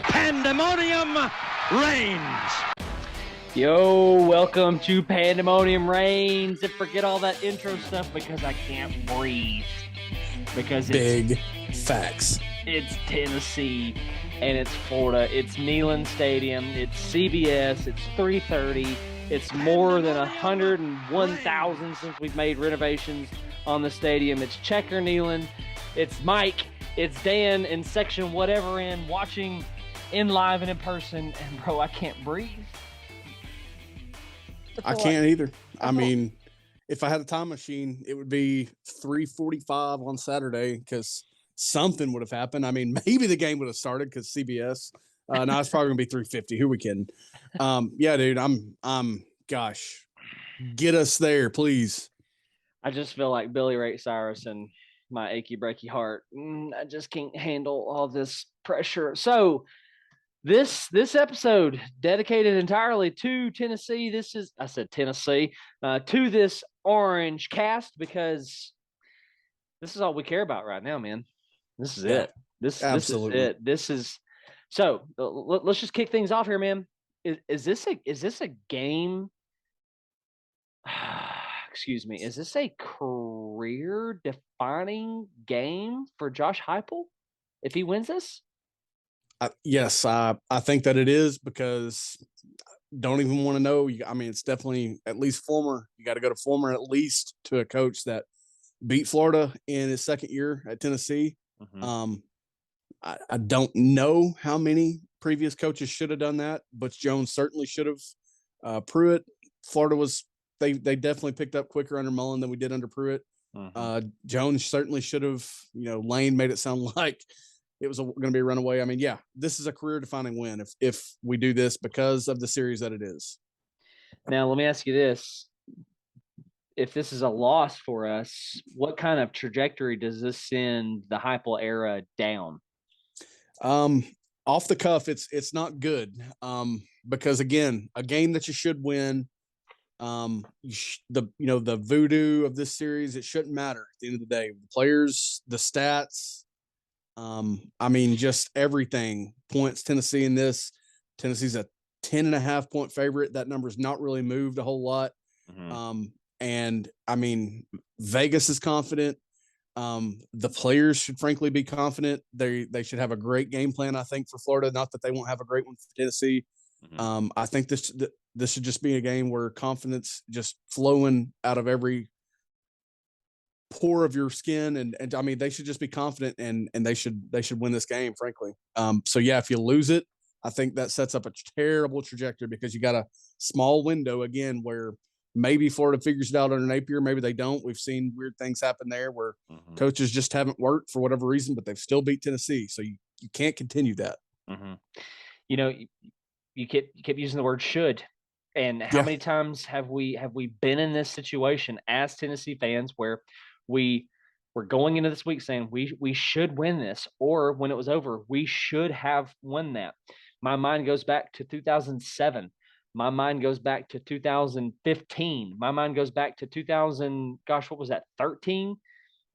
Pandemonium reigns. Yo, welcome to Pandemonium Reigns. And forget all that intro stuff because I can't breathe. Because big facts. It's Tennessee and it's Florida. It's Neyland Stadium. It's CBS. It's 3:30. It's more than 101,000 since we've made renovations on the stadium. It's Checker Neyland. It's Mike. It's Dan in section whatever in watching in live and in person. And bro, I can't breathe. I can't either. I mean, if I had a time machine, it would be 3:45 on Saturday because something would have happened. I mean, maybe the game would have started because CBS. No, it's probably gonna be 3:50. Who we kidding? Yeah, dude. Gosh, get us there, please. I just feel like Billy Ray Cyrus and my achy breaky heart. I just can't handle all this pressure. So this episode dedicated entirely to Tennessee. I said Tennessee, to this orange cast because this is all we care about right now, man. This is it. This is it. This is so. Let's just kick things off here, man. Is this a game? Excuse me. Is this a career-defining game for Josh Heupel if he wins this? Yes, I think that it is because don't even want to know. I mean, it's definitely at least former. You got to go to former at least to a coach that beat Florida in his second year at Tennessee. Mm-hmm. I don't know how many previous coaches should have done that. Butch Jones certainly should have. Pruitt, Florida was they definitely picked up quicker under Mullen than we did under Pruitt. Mm-hmm. Jones certainly should have. Lane made it sound like it was going to be a runaway. I mean, yeah, this is a career-defining win if we do this because of the series that it is. Now, let me ask you this. If this is a loss for us, what kind of trajectory does this send the Heupel era down? Off the cuff, it's not good because, again, a game that you should win, the voodoo of this series, it shouldn't matter at the end of the day. The players, the stats, I mean, just everything points Tennessee in this. Tennessee's a 10.5 point favorite. That number's not really moved a whole lot. Mm-hmm. And I mean, Vegas is confident. The players should frankly be confident. They should have a great game plan, I think, for Florida. Not that they won't have a great one for Tennessee. Mm-hmm. I think this should just be a game where confidence just flowing out of every pore of your skin, and I mean they should just be confident and they should win this game, frankly. So yeah, if you lose it, I think that sets up a terrible trajectory because you got a small window again where maybe Florida figures it out under Napier, maybe they don't. We've seen weird things happen there where mm-hmm. coaches just haven't worked for whatever reason, but they've still beat Tennessee. So you can't continue that. Mm-hmm. You kept using the word should. And how many times have we been in this situation as Tennessee fans where we were going into this week saying we should win this, or when it was over, we should have won that. My mind goes back to 2007. My mind goes back to 2015. My mind goes back to 2000. Gosh, what was that? 13?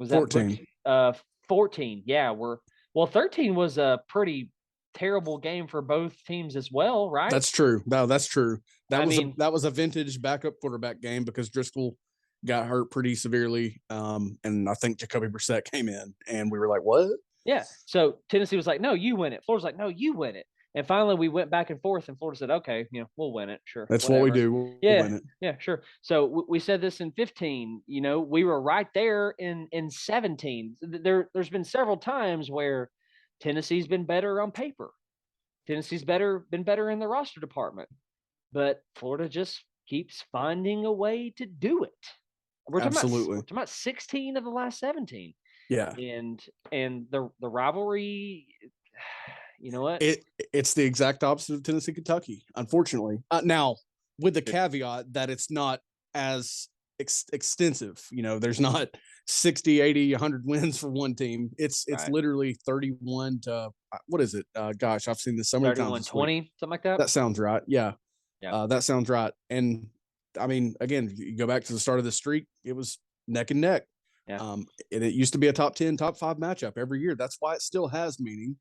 Was that 14? 14. Yeah. 13 was a pretty terrible game for both teams as well, right? That's true. No, that's true. That was a vintage backup quarterback game because Driscoll got hurt pretty severely, and I think Jacoby Brissett came in, and we were like, "What?" Yeah. So Tennessee was like, "No, you win it." Florida's like, "No, you win it." And finally, we went back and forth, and Florida said, "Okay, we'll win it. Sure, that's whatever. What we do. We'll win it." Yeah, sure. So we said this in 15. We were right there in 17. There's been several times where Tennessee's been better on paper. Tennessee's been better in the roster department, but Florida just keeps finding a way to do it. We're talking about 16 of the last 17. Yeah. And the rivalry, you know what? It's the exact opposite of Tennessee, Kentucky, unfortunately. Now, with the caveat that it's not as extensive. There's not 60, 80, 100 wins for one team. It's right. Literally 31 to what is it? Gosh, I've seen this so many times. 20, something like that. That sounds right. Yeah. That sounds right. And I mean, again, you go back to the start of the streak, it was neck and neck. Yeah. And it used to be a top 10, top 5 matchup every year. That's why it still has meaning.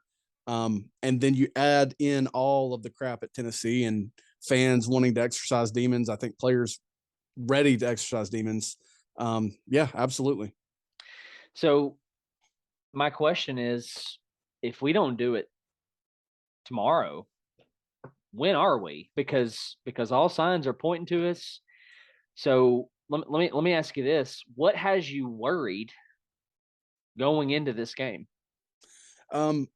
And then you add in all of the crap at Tennessee and fans wanting to exercise demons. I think players ready to exercise demons. Yeah, absolutely. So my question is, if we don't do it tomorrow, when are we? Because all signs are pointing to us. So let me ask you this: what has you worried going into this game?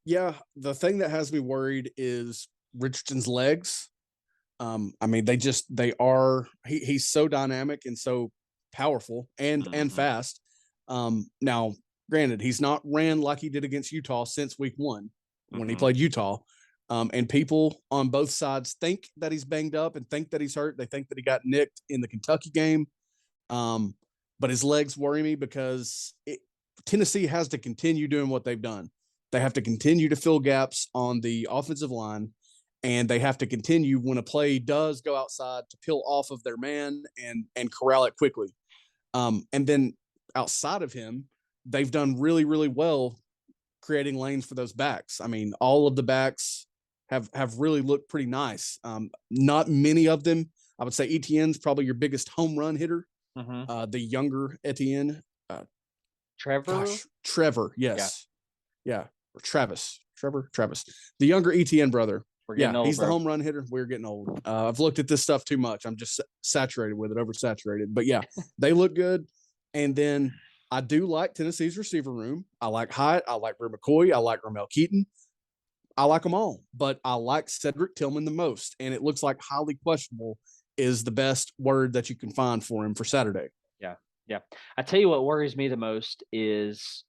Yeah, the thing that has me worried is Richardson's legs. I mean, he's so dynamic and so powerful and fast. Now, granted, he's not ran like he did against Utah since week 1 when he played Utah. And people on both sides think that he's banged up and think that he's hurt. They think that he got nicked in the Kentucky game. But his legs worry me because Tennessee has to continue doing what they've done. They have to continue to fill gaps on the offensive line, and they have to continue when a play does go outside to peel off of their man and corral it quickly. And then outside of him, they've done really, really well creating lanes for those backs. I mean, all of the backs have really looked pretty nice. Not many of them. I would say Etienne's probably your biggest home run hitter. The younger Etienne, Trevor, yes, yeah, or Travis, the younger Etienne brother. We're getting old, he's bro. the home run hitter. We're getting old. I've looked at this stuff too much. I'm just saturated with it, oversaturated. But yeah, they look good. And then I do like Tennessee's receiver room. I like Hyatt. I like Bray McCoy. I like Ramel Keaton. I like them all, but I like Cedric Tillman the most. And it looks like highly questionable is the best word that you can find for him for Saturday. Yeah. I tell you what worries me the most is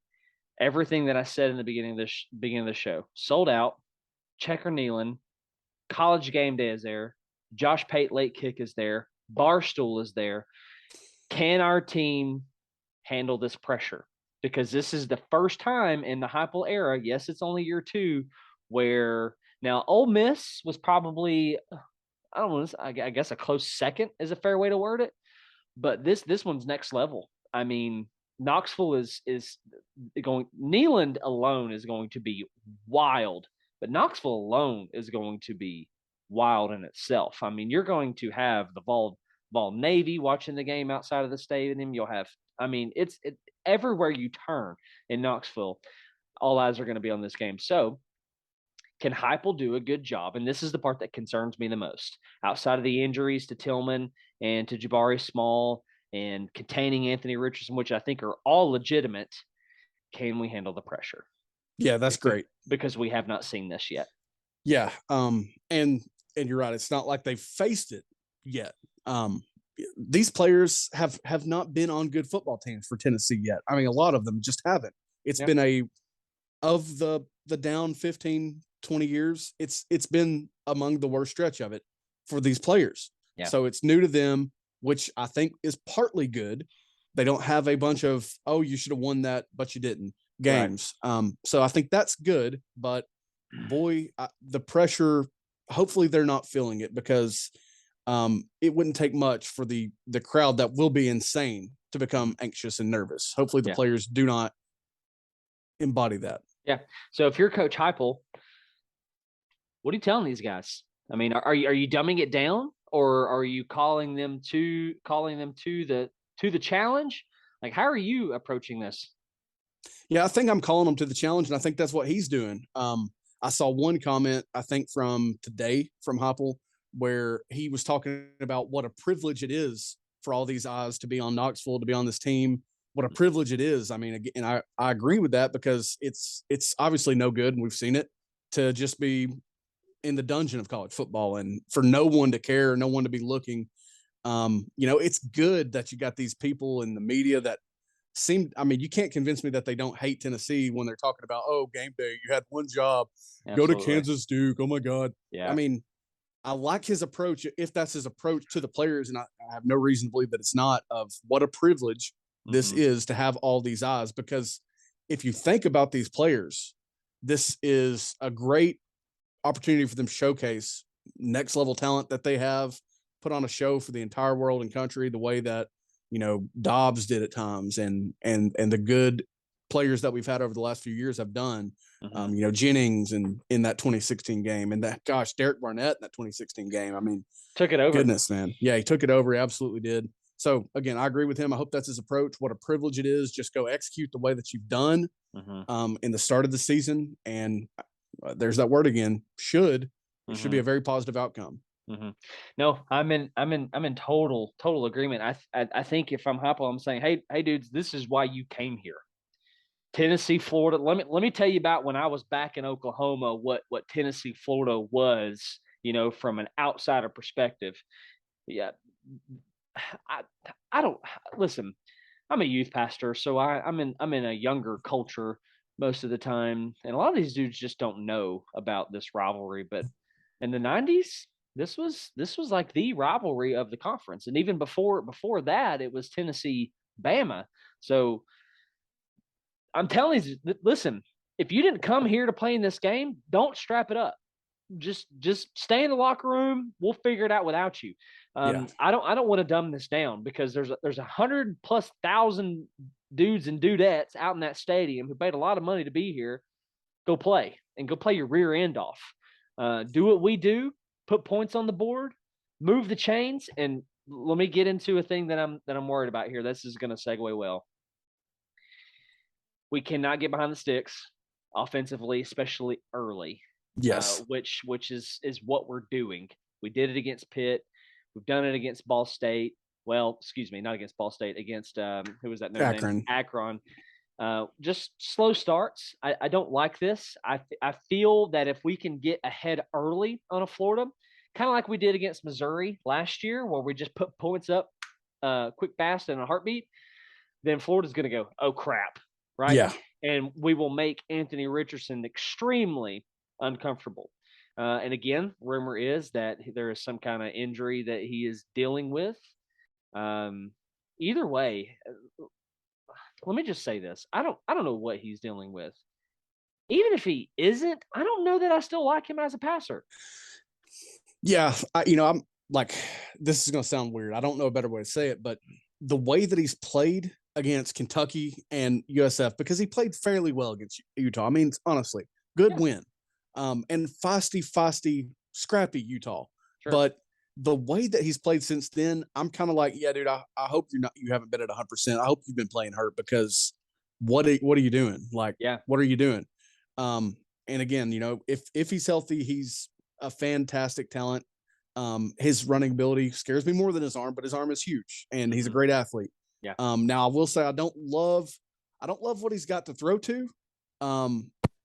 everything that I said in the beginning of the show. Sold out, Checker Nealon, College Game Day is there, Josh Pate late kick is there, Barstool is there. Can our team handle this pressure? Because this is the first time in the Heupel era. Yes, it's only year 2, where now Ole Miss was probably, I don't know, I guess a close second is a fair way to word it. But this one's next level. I mean, Knoxville is going. Neyland alone is going to be wild, but Knoxville alone is going to be wild in itself. I mean, you're going to have the Vol Navy watching the game outside of the stadium. You'll have, I mean, it's everywhere you turn in Knoxville, all eyes are going to be on this game. So, can Heupel do a good job? And this is the part that concerns me the most. Outside of the injuries to Tillman and to Jabari Small and containing Anthony Richardson, which I think are all legitimate, can we handle the pressure? Yeah, that's great. Because we have not seen this yet. Yeah. And you're right. It's not like they've faced it yet. These players have not been on good football teams for Tennessee yet. I mean, a lot of them just haven't. It's been of the down 15, 20 years, it's been among the worst stretch of it for these players. Yeah. So it's new to them, which I think is partly good. They don't have a bunch of, oh, you should have won that, but you didn't games. Right. So I think that's good, but boy, the pressure, hopefully they're not feeling it, because it wouldn't take much for the crowd that will be insane to become anxious and nervous. Hopefully the players do not embody that. Yeah. So if you're Coach Heupel, what are you telling these guys? I mean, are you dumbing it down, or are you calling them to the challenge? Like, how are you approaching this? Yeah, I think I'm calling them to the challenge, and I think that's what he's doing. I saw one comment, I think from today from Heupel, where he was talking about what a privilege it is for all these eyes to be on Knoxville, to be on this team. What a privilege it is. I mean, and I agree with that, because it's obviously no good, and we've seen it, to just be in the dungeon of college football and for no one to care, no one to be looking. It's good that you got these people in the media that seem, I mean, you can't convince me that they don't hate Tennessee when they're talking about, oh, game day, you had one job, Absolutely. Go to Kansas Duke. Oh my God. Yeah. I mean, I like his approach, if that's his approach to the players, and I have no reason to believe that it's not, of what a privilege this is to have all these eyes. Because if you think about these players, this is a great opportunity for them to showcase next level talent that they have, put on a show for the entire world and country, the way that Dobbs did at times, and the good players that we've had over the last few years have done. Jennings and in that 2016 game, and Derek Barnett in that 2016 game. I mean, took it over. Goodness, man. Yeah, he took it over. He absolutely did. So again, I agree with him. I hope that's his approach. What a privilege it is. Just go execute the way that you've done in the start of the season. And there's that word again. It should be a very positive outcome. No, I'm in total agreement. I think if I'm Heupel, I'm saying, hey dudes, this is why you came here. Tennessee, Florida. Let me tell you about when I was back in Oklahoma, what Tennessee, Florida was, from an outsider perspective. Yeah. I don't listen. I'm a youth pastor, so I'm in a younger culture most of the time, and a lot of these dudes just don't know about this rivalry. But in the '90s, this was like the rivalry of the conference, and even before that, it was Tennessee, Bama. So I'm telling you, listen, if you didn't come here to play in this game, don't strap it up. Just stay in the locker room. We'll figure it out without you. I don't want to dumb this down, because there's 100,000+ dudes and dudettes out in that stadium who paid a lot of money to be here. Go play your rear end off. Do what we do. Put points on the board. Move the chains. And let me get into a thing that I'm worried about here. This is going to segue well. We cannot get behind the sticks offensively, especially early. Yes. Which is what we're doing. We did it against Pitt. We've done it against Ball State. Well, excuse me, not against Ball State, against who was that? Akron. Just slow starts. I don't like this. I feel that if we can get ahead early on a Florida, kind of like we did against Missouri last year, where we just put points up quick, fast, and a heartbeat, then Florida's going to go, oh crap, right? Yeah. And we will make Anthony Richardson extremely uncomfortable. And again, rumor is that there is some kind of injury that he is dealing with. Either way, let me just say this. I don't know what he's dealing with. Even if he isn't, I don't know that I still like him as a passer. Yeah. I'm like, this is going to sound weird. I don't know a better way to say it, but the way that he's played against Kentucky and USF, because he played fairly well against Utah. I mean, honestly, good win. And feisty, scrappy Utah. Sure. But the way that he's played since then, I'm kind of like, yeah, dude, I hope you haven't been at 100%. I hope you've been playing hurt, because what are you doing? Like, what are you doing? And again, if he's healthy, he's a fantastic talent. His running ability scares me more than his arm, but his arm is huge, and he's a great athlete. Yeah. Now I will say I don't love what he's got to throw to.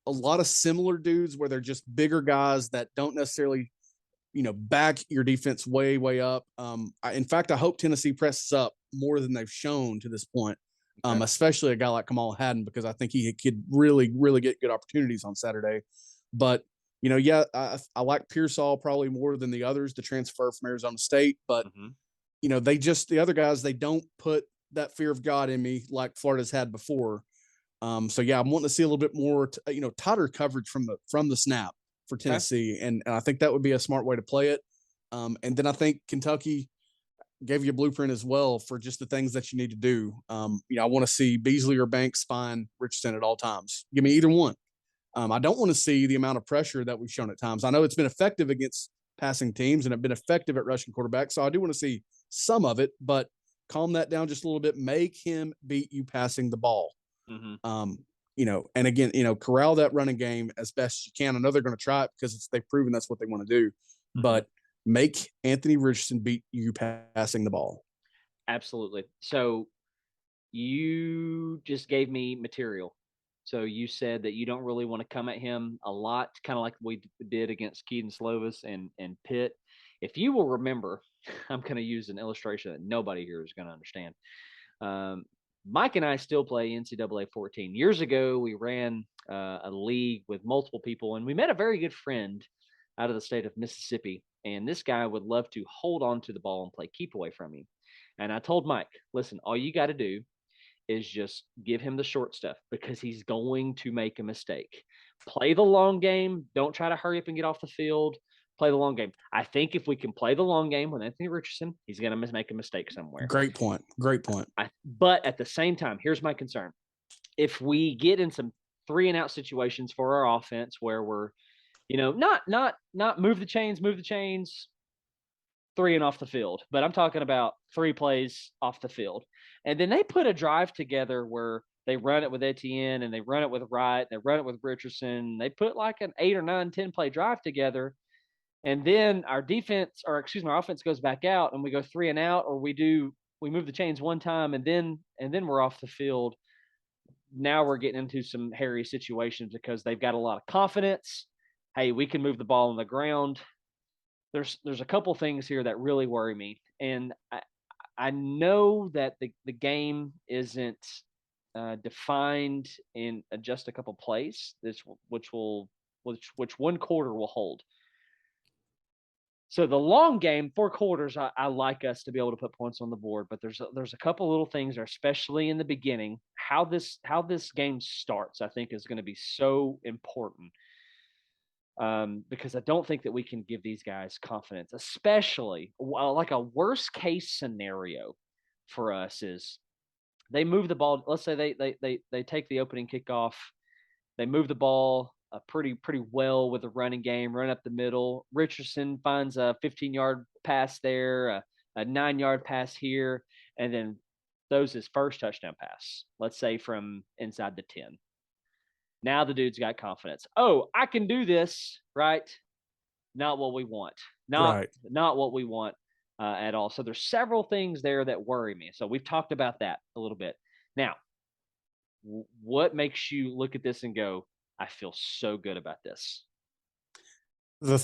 A lot of similar dudes where they're just bigger guys that don't necessarily, back your defense way, way up. In fact, I hope Tennessee presses up more than they've shown to this point, especially a guy like Kamal Hadden, because I think he could really, really get good opportunities on Saturday. But, I like Pearsall probably more than the others to transfer from Arizona State. But, the other guys, they don't put that fear of God in me like Florida's had before. I'm wanting to see a little bit more, tighter coverage from the snap for Tennessee, and I think that would be a smart way to play it. And then I think Kentucky gave you a blueprint as well for just the things that you need to do. I want to see Beasley or Banks spine Richardson at all times. Give me either one. I don't want to see the amount of pressure that we've shown at times. I know it's been effective against passing teams and have been effective at rushing quarterbacks, so I do want to see some of it, but calm that down just a little bit. Make him beat you passing the ball. And again, corral that running game as best as you can. I know they're going to try it because they've proven that's what they want to do, but make Anthony Richardson beat you passing the ball. Absolutely. So you just gave me material. So you said that you don't really want to come at him a lot, kind of like we did against Keaton Slovis and Pitt. If you will remember, I'm going to use an illustration that nobody here is going to understand. Mike and I still play NCAA 14. Years ago, we ran a league with multiple people, and we met a very good friend out of the state of Mississippi. And this guy would love to hold on to the ball and play keep away from you. And I told Mike, listen, all you got to do is just give him the short stuff, because he's going to make a mistake. Play the long game. Don't try to hurry up and get off the field. Play the long game. I think if we can play the long game with Anthony Richardson, he's going to make a mistake somewhere. Great point. But at the same time, here's my concern. If we get in some 3-and-out situations for our offense where we're, not move the chains, 3 and off the field, but I'm talking about 3 plays off the field. And then they put a drive together where they run it with Etienne and they run it with Wright, they run it with Richardson. They put like an 8 or 9, 10 play drive together. And then our offense goes back out and we go 3 and out, or we move the chains one time and then we're off the field. Now we're getting into some hairy situations because they've got a lot of confidence. Hey, we can move the ball on the ground. There's a couple things here that really worry me. And I know that the game isn't defined in just a couple plays, which one quarter will hold. So the long game, 4 quarters, I like us to be able to put points on the board, but there's a couple little things, especially in the beginning, how this game starts, I think is going to be so important. Because I don't think that we can give these guys confidence, especially like a worst case scenario for us is they move the ball. Let's say they take the opening kickoff, they move the ball pretty well with the running game, run up the middle. Richardson finds a 15-yard pass there, a 9-yard pass here, and then throws his first touchdown pass, let's say from inside the 10. Now the dude's got confidence. Oh, I can do this, right? Not what we want. Not what we want at all. So there's several things there that worry me. So we've talked about that a little bit. Now, what makes you look at this and go, I feel so good about this? The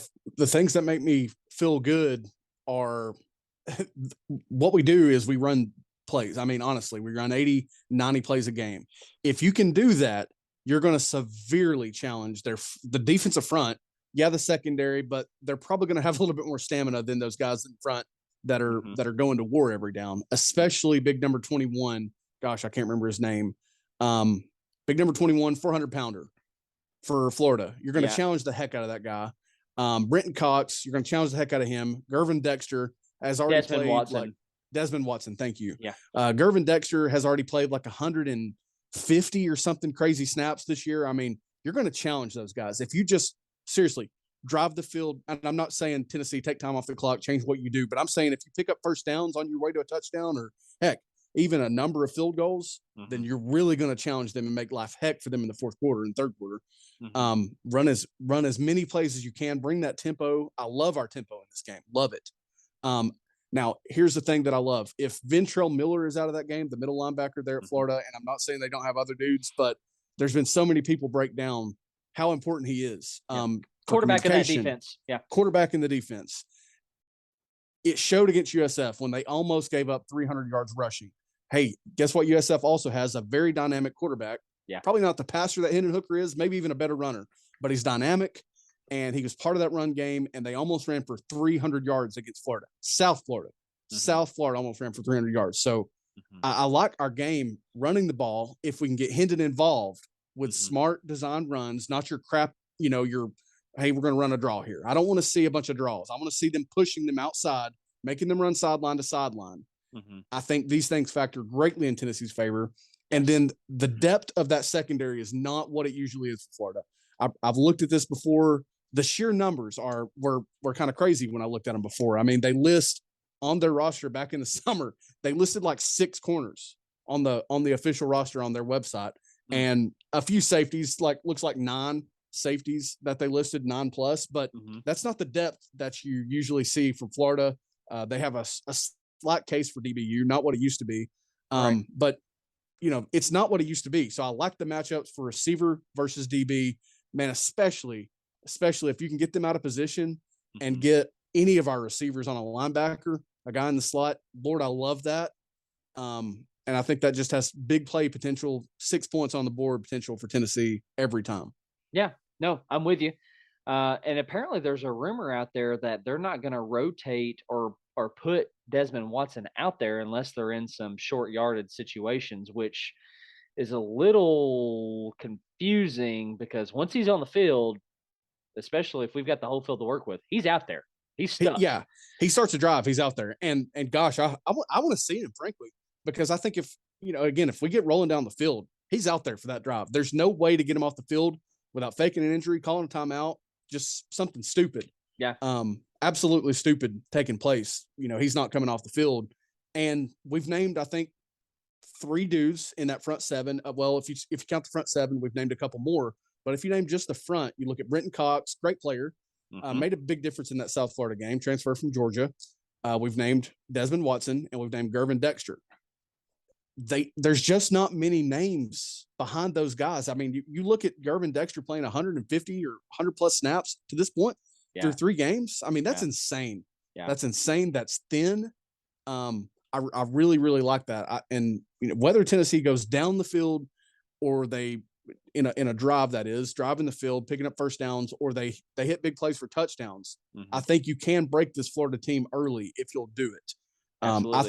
things that make me feel good are what we do is we run plays. I mean, honestly, we run 80, 90 plays a game. If you can do that, you're going to severely challenge the defensive front. Yeah, the secondary, but they're probably going to have a little bit more stamina than those guys in front that are going to war every down, especially big number 21. Gosh, I can't remember his name. Big number 21, 400-pounder for Florida. You're going to challenge the heck out of that guy. Brenton Cox, you're going to challenge the heck out of him. Gervin Dexter has already played Desmond Watson. Thank you. Yeah. Gervin Dexter has already played like 150 or something crazy snaps this year. I mean, you're going to challenge those guys. If you just seriously drive the field, and I'm not saying Tennessee, take time off the clock, change what you do, but I'm saying if you pick up first downs on your way to a touchdown or heck, even a number of field goals, then you're really going to challenge them and make life heck for them in the fourth quarter and third quarter. Run as many plays as you can, bring that tempo. I love our tempo in this game. Love it. Now, here's the thing that I love. If Ventrell Miller is out of that game, the middle linebacker there at Florida, and I'm not saying they don't have other dudes, but there's been so many people break down how important he is. Quarterback in that defense. Yeah. Quarterback in the defense. It showed against USF when they almost gave up 300 yards rushing. Hey, guess what? USF also has a very dynamic quarterback. Yeah. Probably not the passer that Hendon Hooker is, maybe even a better runner, but he's dynamic. And he was part of that run game, and they almost ran for 300 yards against Florida. South Florida almost ran for 300 yards. So I like our game running the ball if we can get Hendon involved with smart design runs, not your crap, hey, we're going to run a draw here. I don't want to see a bunch of draws. I want to see them pushing them outside, making them run sideline to sideline. I think these things factor greatly in Tennessee's favor. And then the depth of that secondary is not what it usually is for Florida. I've looked at this before. The sheer numbers were kind of crazy when I looked at them before. I mean, they list on their roster back in the summer, they listed like 6 corners on the official roster on their website, and a few safeties, looks like 9 safeties that they listed, 9+, but that's not the depth that you usually see from Florida. They have a slight case for DBU, not what it used to be. But it's not what it used to be. So I like the matchups for receiver versus DB, man, especially if you can get them out of position and get any of our receivers on a linebacker, a guy in the slot. Lord, I love that. And I think that just has big play potential, 6 points on the board potential for Tennessee every time. Yeah, no, I'm with you. And apparently there's a rumor out there that they're not going to rotate or put Desmond Watson out there unless they're in some short yarded situations, which is a little confusing because once he's on the field, especially if we've got the whole field to work with, he's out there. He's stuck. He starts to drive. He's out there. And gosh, I want to see him, frankly, because I think if we get rolling down the field, he's out there for that drive. There's no way to get him off the field without faking an injury, calling a timeout, just something stupid. Yeah. Absolutely stupid taking place. He's not coming off the field. And we've named, I think, 3 dudes in that front 7. Well, if you count the front 7, we've named a couple more. But if you name just the front, you look at Brenton Cox, great player, made a big difference in that South Florida game, transferred from Georgia. We've named Desmond Watson, and we've named Gervin Dexter. There's just not many names behind those guys. I mean, you look at Gervin Dexter playing 150 or 100 plus snaps to this point through 3 games. I mean, that's insane. Yeah. That's insane. That's thin. I really, really like that. And whether Tennessee goes down the field or they in a drive, that is driving the field, picking up first downs, or they hit big plays for touchdowns. I think you can break this Florida team early if you'll do it. I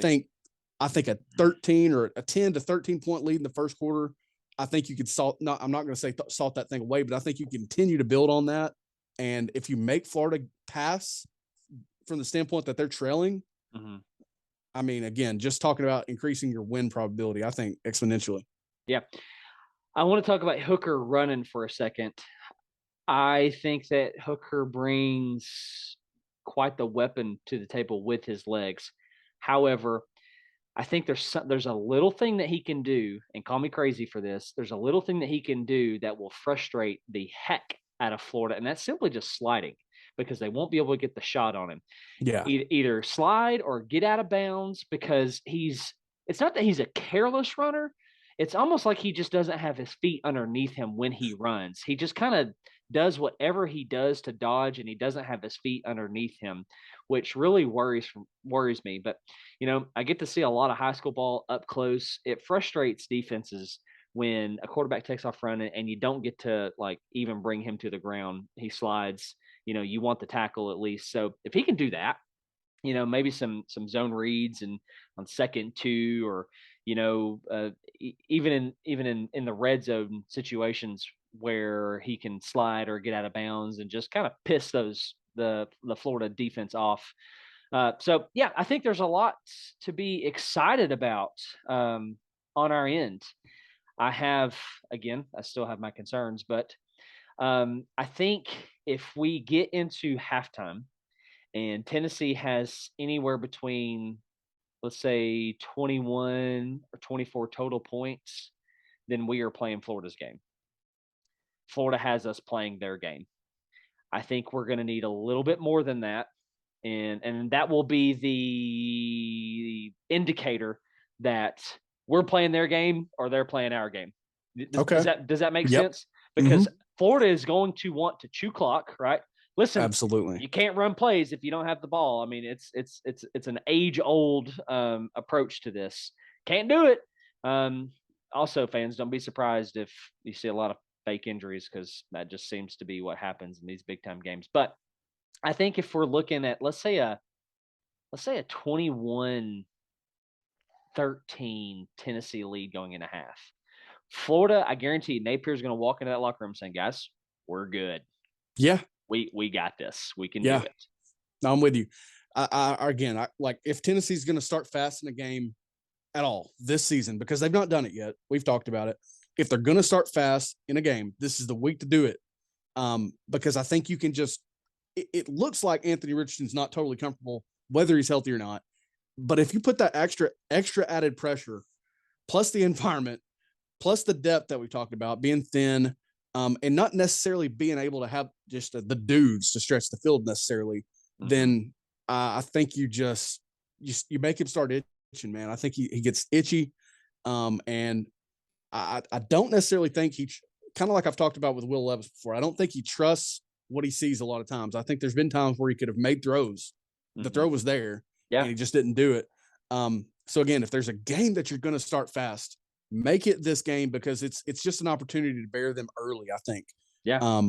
think a 13 or a 10 to 13 point lead in the first quarter, I think you could I'm not going to say salt that thing away, but I think you continue to build on that. And if you make Florida pass from the standpoint that they're trailing, I mean, again, just talking about increasing your win probability, I think exponentially. Yeah. I want to talk about Hooker running for a second. I think that Hooker brings quite the weapon to the table with his legs. However, I think there's a little thing that he can do, and call me crazy for this. There's a little thing that he can do that will frustrate the heck out of Florida, and that's simply just sliding, because they won't be able to get the shot on him. Yeah. Either slide or get out of bounds, because it's not that he's a careless runner. It's almost like he just doesn't have his feet underneath him when he runs. He just kind of does whatever he does to dodge, and he doesn't have his feet underneath him, which really worries me. But, I get to see a lot of high school ball up close. It frustrates defenses when a quarterback takes off running and you don't get to even bring him to the ground. He slides, you want the tackle at least. So if he can do that, maybe some zone reads and on 2nd 2, or, even in the red zone situations where he can slide or get out of bounds and just kind of piss the Florida defense off. So yeah, I think there's a lot to be excited about on our end. I still have my concerns, but I think if we get into halftime and Tennessee has anywhere between, let's say, 21 or 24 total points, then we are playing Florida's game. Florida has us playing their game. I think we're going to need a little bit more than that. And that will be the indicator that we're playing their game or they're playing our game. Does that make sense? Because Florida is going to want to chew clock, right? Listen, absolutely. You can't run plays if you don't have the ball. I mean, it's an age-old approach to this. Can't do it. Also, fans, don't be surprised if you see a lot of fake injuries, because that just seems to be what happens in these big-time games. But I think if we're looking at, let's say a 21-13 Tennessee lead going into half, Florida, I guarantee you, Napier's going to walk into that locker room saying, guys, we're good. Yeah. We got this. We can do it. No, I'm with you. I if Tennessee's going to start fast in a game at all this season, because they've not done it yet. We've talked about it. If they're going to start fast in a game, this is the week to do it. Because I think you can just, it looks like Anthony Richardson's not totally comfortable, whether he's healthy or not. But if you put that extra added pressure, plus the environment, plus the depth that we talked about, being thin, and not necessarily being able to have just the dudes to stretch the field necessarily, then I think you make him start itching, man. I think he gets itchy. And I don't necessarily think kind of like I've talked about with Will Levis before, I don't think he trusts what he sees a lot of times. I think there's been times where he could have made throws. The throw was there, and he just didn't do it. So again, if there's a game that you're going to start fast, make it this game, because it's just an opportunity to bear them early, I think. Yeah.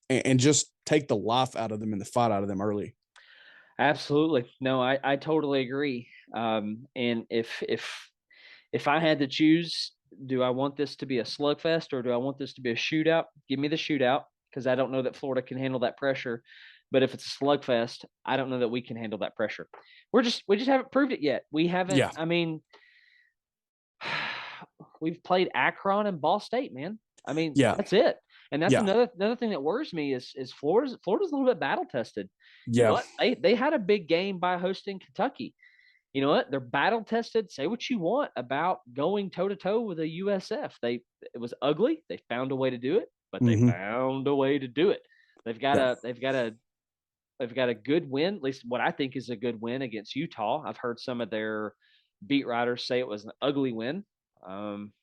And just take the life out of them and the fight out of them early. Absolutely. No, I totally agree. And if I had to choose, do I want this to be a slugfest or do I want this to be a shootout? Give me the shootout, because I don't know that Florida can handle that pressure. But if it's a slugfest, I don't know that we can handle that pressure. We just haven't proved it yet. We haven't. Yeah. I mean, we've played Akron and Ball State, man. I mean, Yeah. that's it. And that's Yeah. another thing that worries me is Florida's a little bit battle tested. You know Yeah. what? They had a big game by hosting Kentucky. You know what? They're battle tested. Say what you want about going toe to toe with a USF. It was ugly. They found a way to do it, but they Mhm. found a way to do it. They've got a good win, at least what I think is a good win against Utah. I've heard some of their beat writers say it was an ugly win.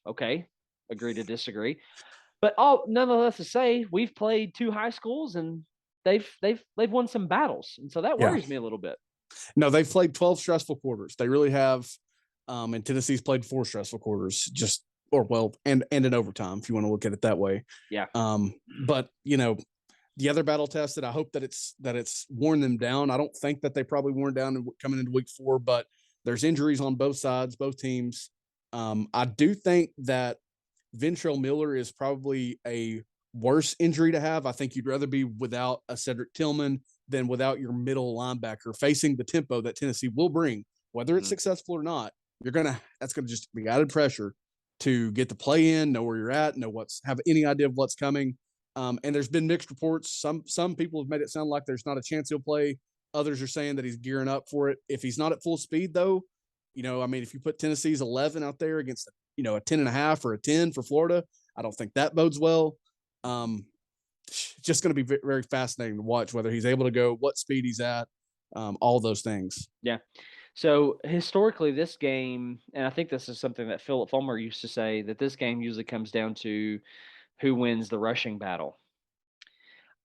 Okay, agree to disagree. But nonetheless to say, we've played 2 high schools and they've won some battles, and so that Yeah. worries me a little bit. No, they've played 12 stressful quarters. They really have. And Tennessee's played 4 stressful quarters, and in overtime, if you want to look at it that way. Yeah. But the other battle tested, I hope that it's worn them down. I don't think that they probably worn down coming into week 4, but there's injuries on both sides, both teams. I do think that Ventrell Miller is probably a worse injury to have. I think you'd rather be without a Cedric Tillman than without your middle linebacker facing the tempo that Tennessee will bring, whether it's successful or not. That's gonna just be added pressure to get the play in, know where you're at, have any idea of what's coming. And there's been mixed reports. Some people have made it sound like there's not a chance he'll play. Others are saying that he's gearing up for it. If he's not at full speed, though, if you put Tennessee's 11 out there against a 10.5 or a 10 for Florida, I don't think that bodes well. It's just going to be very fascinating to watch whether he's able to go, what speed he's at, all those things. Yeah. So historically, this game, and I think this is something that Philip Fulmer used to say, that this game usually comes down to who wins the rushing battle.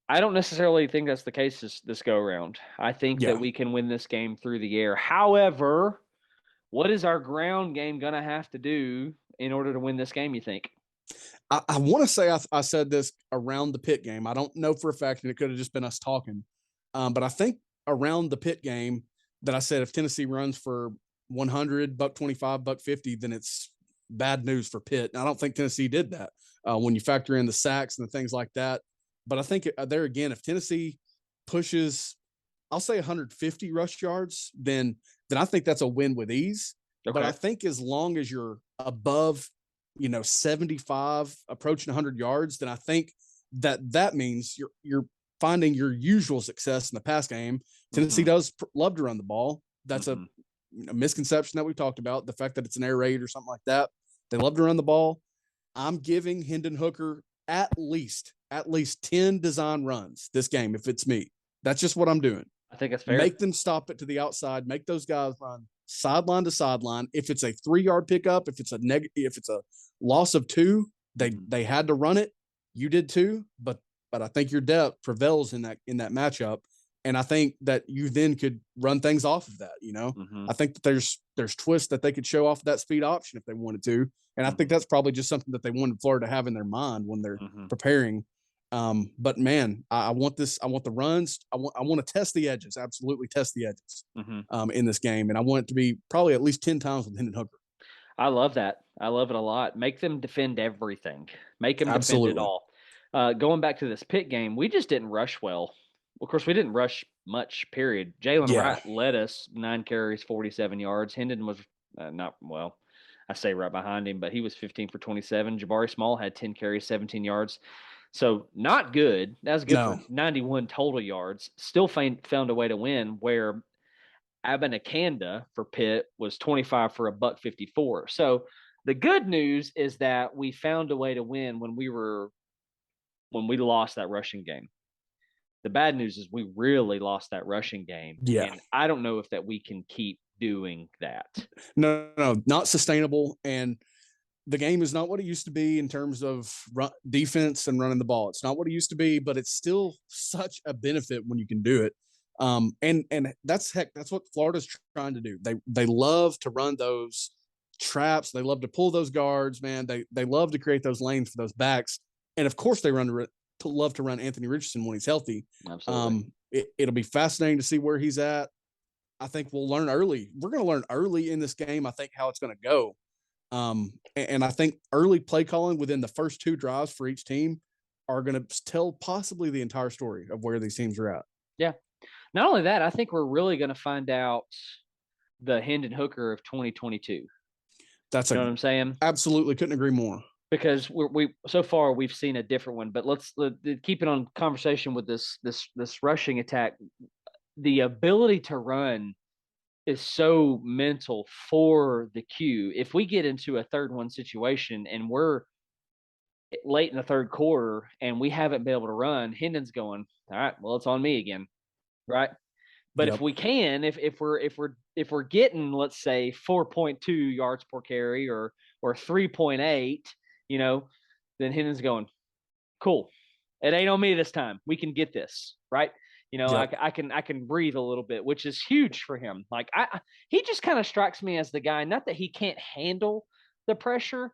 I don't necessarily think that's the case this go around. I think that we can win this game through the air. However, what is our ground game going to have to do in order to win this game, you think? I want to say I said this around the Pitt game. I don't know for a fact, and it could have just been us talking. But I think around the Pitt game that I said if Tennessee runs for 100, $125, $150, then it's bad news for Pitt. And I don't think Tennessee did that when you factor in the sacks and the things like that. But I think there again, if Tennessee pushes, I'll say 150 rush yards, then I think that's a win with ease. Okay. But I think as long as you're above 75, approaching 100 yards, then I think that means you're finding your usual success in the pass game. Tennessee does love to run the ball. That's a misconception that we talked about, the fact that it's an air raid or something like that. They love to run the ball. I'm giving Hendon Hooker at least 10 design runs this game if it's me. That's just what I'm doing. I think that's fair. Make them stop it to the outside. Make those guys run sideline to sideline. If it's a 3-yard pickup, if it's a loss of 2, they had to run it. You did too, but I think your depth prevails in that matchup, and I think that you then could run things off of that. I think that there's twists that they could show off that speed option if they wanted to, and I think that's probably just something that they wanted Florida to have in their mind when they're preparing. But man, I want this. I want the runs. I want to test the edges. Absolutely test the edges in this game, and I want it to be probably at least 10 times with Hendon Hooker. I love that. I love it a lot. Make them defend everything. Make them defend it all. Going back to this Pitt game, we just didn't rush well. Of course, we didn't rush much, period. Jalen Wright led us 9 carries, 47 yards. Hendon was not well. I say right behind him, but he was 15 for 27. Jabari Small had 10 carries, 17 yards. So not good. That was good for 91 total yards. Still found a way to win, where Abanikanda for Pitt was 25 for $154. So the good news is that we found a way to win when we lost that rushing game. The bad news is we really lost that rushing game. Yeah. And I don't know if that we can keep doing that. No, not sustainable. And the game is not what it used to be in terms of defense and running the ball. It's not what it used to be, but it's still such a benefit when you can do it. And that's what Florida's trying to do. They love to run those traps. They love to pull those guards, man. They love to create those lanes for those backs. And of course they love to run Anthony Richardson when he's healthy. Absolutely. It'll be fascinating to see where he's at. I think we'll learn early. We're going to learn early in this game, I think, how it's going to go. And I think early play calling within the first 2 drives for each team are going to tell possibly the entire story of where these teams are at. Yeah. Not only that, I think we're really going to find out the Hendon Hooker of 2022. That's You know what I'm saying? Absolutely couldn't agree more. Because we so far we've seen a different one, but let's keep it on conversation with this rushing attack. The ability to run is so mental for the Q. If we get into a 3rd-1 situation and we're late in the 3rd quarter and we haven't been able to run, Hendon's going, all right, well, it's on me again, right? But if we can, if we're getting, let's say, 4.2 yards per carry or 3.8, then Hendon's going, cool. It ain't on me this time. We can get this, right? I can breathe a little bit, which is huge for him. Like he just kind of strikes me as the guy, not that he can't handle the pressure,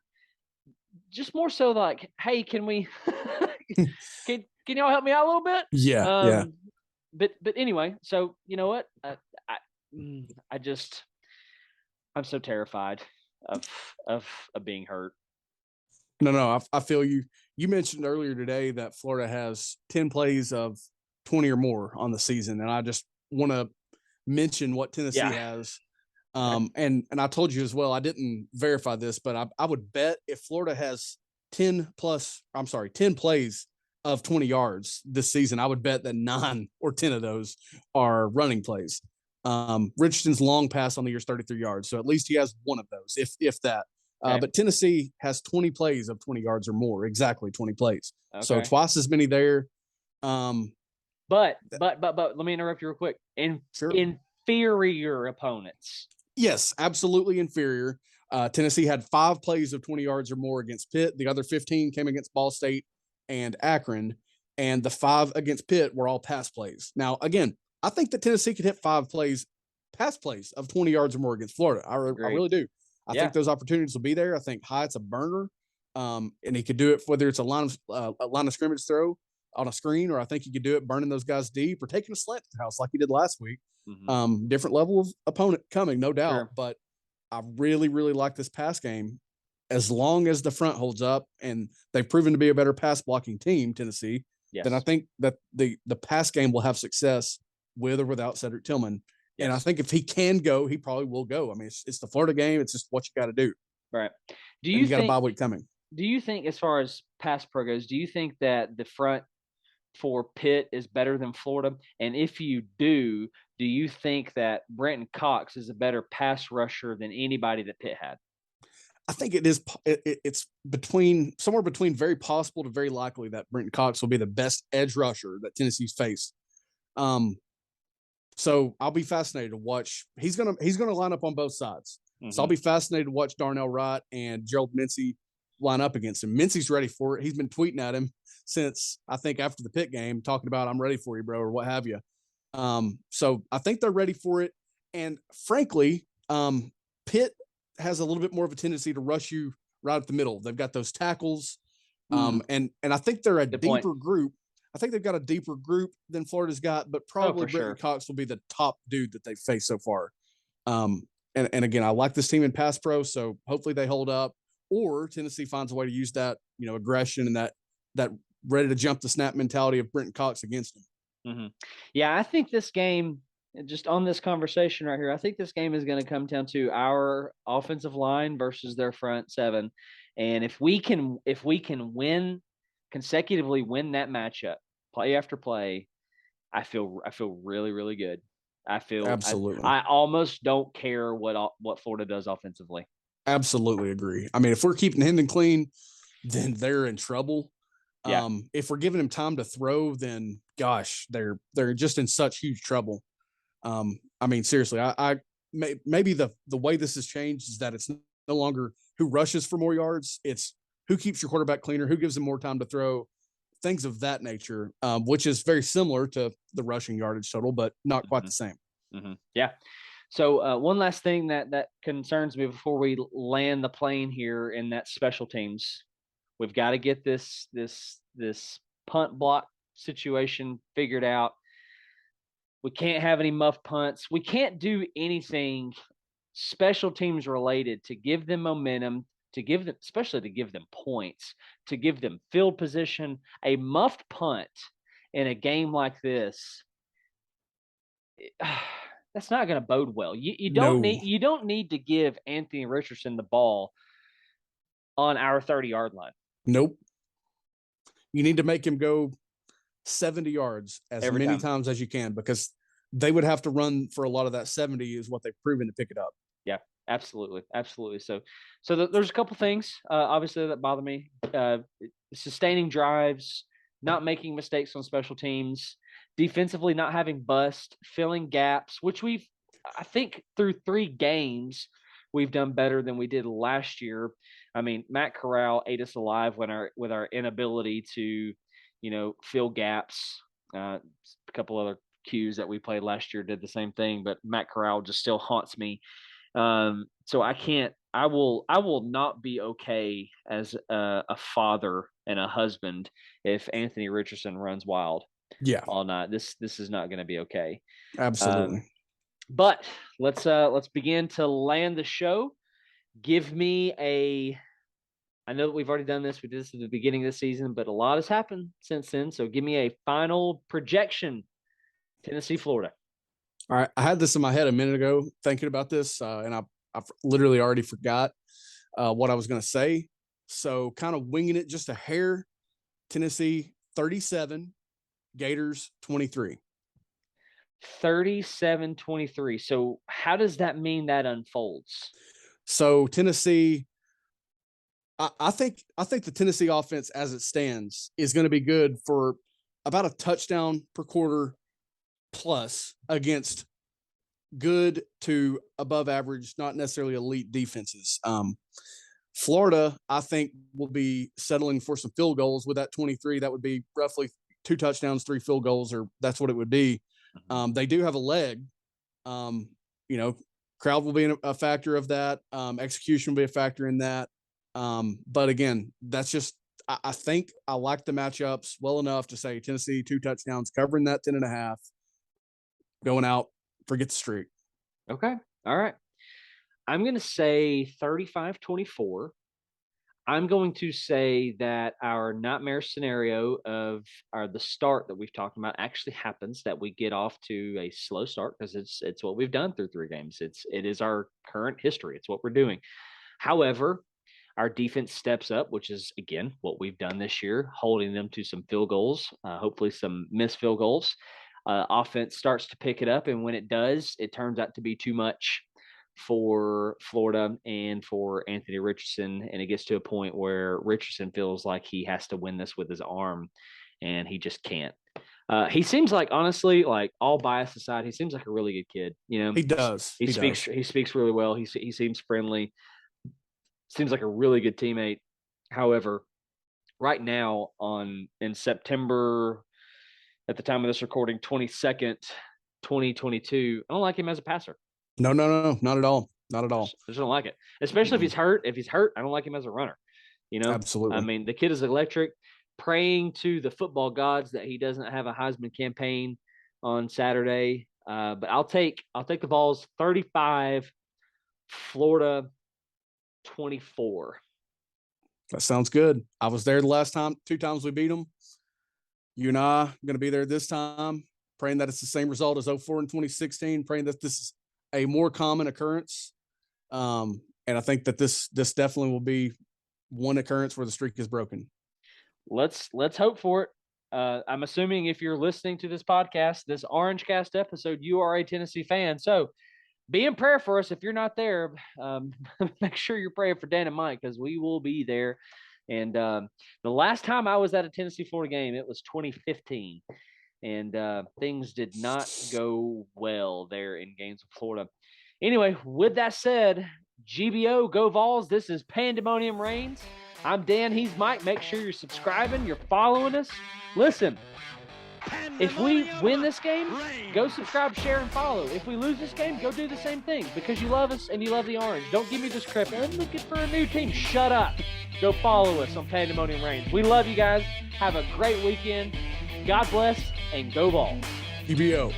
just more so like, hey, can we can y'all help me out a little bit? Yeah. But anyway, so you know what? I'm so terrified of being hurt. No, I feel you. You mentioned earlier today that Florida has 10 plays of 20 or more on the season, and I just want to mention what Tennessee has. And I told you as well, I didn't verify this, but I would bet if Florida has 10 plays of 20 yards this season, I would bet that 9 or 10 of those are running plays. Richardson's long pass on the year is 33 yards, so at least he has one of those, if that. Okay. But Tennessee has 20 plays of 20 yards or more, exactly 20 plays. Okay. So twice as many there. But let me interrupt you real quick. Inferior opponents. Yes, absolutely inferior. Tennessee had 5 plays of 20 yards or more against Pitt. The other 15 came against Ball State and Akron, and the 5 against Pitt were all pass plays. Now, again, I think that Tennessee could hit 5 pass plays of 20 yards or more against Florida. I really do. I think those opportunities will be there. I think Hyatt's a burner, and he could do it whether it's a line of scrimmage throw on a screen, or I think he could do it burning those guys deep or taking a slant to the house like he did last week. Mm-hmm. Different level of opponent coming, no doubt. Sure. But I really, really like this pass game. As long as the front holds up, and they've proven to be a better pass blocking team, Tennessee, then I think that the pass game will have success with or without Cedric Tillman. Yes. And I think if he can go, he probably will go. I mean, it's the Florida game. It's just what you got to do. Right. You got a bye week coming. Do you think, as far as pass pro goes, do you think that the front for Pitt is better than Florida? And if you do you think that Brenton Cox is a better pass rusher than anybody that Pitt had? I think it is. It's somewhere between very possible to very likely that Brenton Cox will be the best edge rusher that Tennessee's faced. So I'll be fascinated to watch. He's gonna line up on both sides. Mm-hmm. So I'll be fascinated to watch Darnell Wright and Gerald Mincy line up against him. Mincy's ready for it. He's been tweeting at him since, I think, after the Pitt game, talking about, I'm ready for you, bro, or what have you. So I think they're ready for it. And frankly, Pitt has a little bit more of a tendency to rush you right up the middle. They've got those tackles. And I think they're a deeper group. I think they've got a deeper group than Florida's got, but probably Brenton Cox will be the top dude that they've faced so far. And again, I like this team in pass pro, so hopefully they hold up, or Tennessee finds a way to use that, aggression and that ready to jump the snap mentality of Brenton Cox against them. Mm-hmm. Yeah, I think this game, just on this conversation right here, I think this game is going to come down to our offensive line versus their front seven. And if we can consecutively win that matchup, play after play, I feel really, really good. I feel absolutely. I almost don't care what Florida does offensively. Absolutely agree. I mean, if we're keeping Hendon clean, then they're in trouble. Yeah. If we're giving him time to throw, then gosh, they're just in such huge trouble. I mean, seriously, maybe the way this has changed is that it's no longer who rushes for more yards. It's who keeps your quarterback cleaner, who gives him more time to throw, things of that nature, which is very similar to the rushing yardage total, but not quite the same. Mm-hmm. Yeah. So one last thing that concerns me before we land the plane here in that special teams, we've got to get this punt block situation figured out. We can't have any muff punts. We can't do anything special teams related to give them momentum, to give them, especially to give them points, to give them field position. A muffed punt in a game like this, that's not going to bode well. You don't need to give Anthony Richardson the ball on our 30-yard line. Nope. You need to make him go 70 yards as many times as you can, because they would have to run for a lot of that 70 is what they've proven to pick it up. Yeah, absolutely. Absolutely. So there's a couple things, obviously, that bother me. Sustaining drives, not making mistakes on special teams, defensively not having bust, filling gaps, which I think through 3 games, we've done better than we did last year. I mean, Matt Corral ate us alive with our inability to, fill gaps. A couple other Qs that we played last year did the same thing, but Matt Corral just still haunts me. So I will not be okay as a father and a husband if Anthony Richardson runs wild all night. This is not going to be okay. Absolutely. But let's begin to land the show. Give me I know that we've already done this. We did this at the beginning of the season, but a lot has happened since then. So give me a final projection. Tennessee, Florida. All right. I had this in my head a minute ago thinking about this, and I literally already forgot what I was going to say. So kind of winging it just a hair. Tennessee 37, Gators 23. 37-23. So how does that mean that unfolds? So Tennessee, I think the Tennessee offense as it stands is going to be good for about a touchdown per quarter plus against good to above average, not necessarily elite defenses. Florida, I think, will be settling for some field goals with that 23. That would be roughly 2 touchdowns, 3 field goals, or that's what it would be. They do have a leg. Crowd will be a factor of that. Execution will be a factor in that. But again, that's just, I think I like the matchups well enough to say Tennessee 2 touchdowns, covering that 10.5, going out, forget the streak. Okay. All right. I'm going to say 35-24. I'm going to say that our nightmare scenario of the start that we've talked about actually happens, that we get off to a slow start, because it's what we've done through 3 games. It is our current history. It's what we're doing. However, our defense steps up, which is, again, what we've done this year, holding them to some field goals, hopefully some missed field goals. Offense starts to pick it up, and when it does, it turns out to be too much for Florida and for Anthony Richardson, and it gets to a point where Richardson feels like he has to win this with his arm, and he just can't. He seems like, honestly, like all bias aside, he seems like a really good kid. He does. He speaks really well. He seems friendly. Seems like a really good teammate. However, right now in September, at the time of this recording, 22nd, 2022, I don't like him as a passer. No, not at all. Not at all. I just don't like it, especially if he's hurt. If he's hurt, I don't like him as a runner. Absolutely. I mean, the kid is electric. Praying to the football gods that he doesn't have a Heisman campaign on Saturday. But I'll take the Vols 35, Florida 24. That sounds good. I was there the last time, 2 times we beat them. You and I are going to be there this time, praying that it's the same result as 04 and 2016, praying that this is a more common occurrence. And I think that this definitely will be one occurrence where the streak is broken. Let's hope for it. I'm assuming if you're listening to this podcast, this Orange Cast episode, you are a Tennessee fan. So be in prayer for us. If you're not there, make sure you're praying for Dan and Mike, because we will be there. And the last time I was at a Tennessee-Florida game, it was 2015. And things did not go well there in Gainesville, Florida. Anyway, with that said, GBO, go Vols. This is Pandemonium Reigns. I'm Dan. He's Mike. Make sure you're subscribing. You're following us. Listen, if we win this game, go subscribe, share, and follow. If we lose this game, go do the same thing, because you love us and you love the Orange. Don't give me this crap. I'm looking for a new team. Shut up. Go follow us on Pandemonium Reigns. We love you guys. Have a great weekend. God bless, and go Vols. GBO.